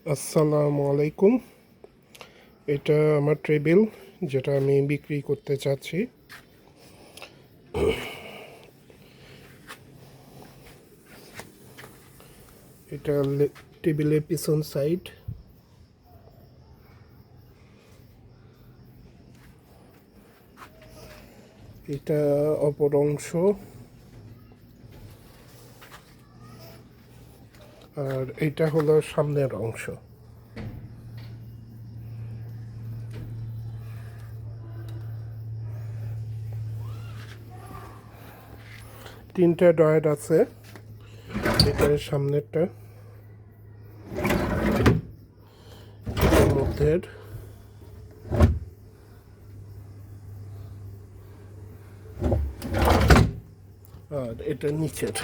আসসালামু আলাইকুম। এটা আমার টেবিল, যেটা আমি বিক্রি করতে চাচ্ছি। এটা টেবিলের পিছন সাইড। এটা অপর অংশ, আর এটা হলো সামনের অংশ। তিনটা ডয়ার আছে। এটার সামনেরটা, এটার মধ্যের, আর এটা নিচের।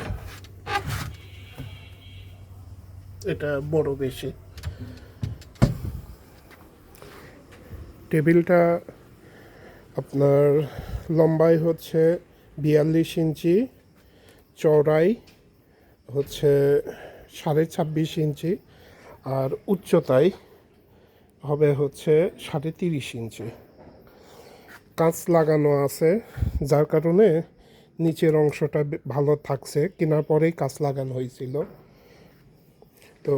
এটা বড় বেশি। টেবিলটা আপনার লম্বাই হচ্ছে 42 ইঞ্চি, চওড়াই হচ্ছে 26.5 ইঞ্চি, আর উচ্চতায় হবে হচ্ছে 30.5 ইঞ্চি। কাঁচ লাগানো আছে, যার কারণে নিচের অংশটা ভালো থাকছে। কেনার পরেই কাঁচ লাগানো হয়েছিল। তো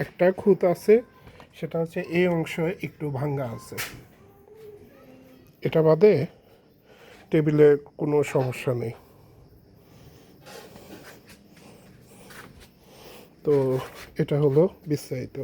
একটা খুঁত আছে, সেটা হচ্ছে এই অংশ একটু ভাঙ্গা আছে। এটা বাদে টেবিলে কোনো সমস্যা নেই। তো এটা হলো বিস্তারিত।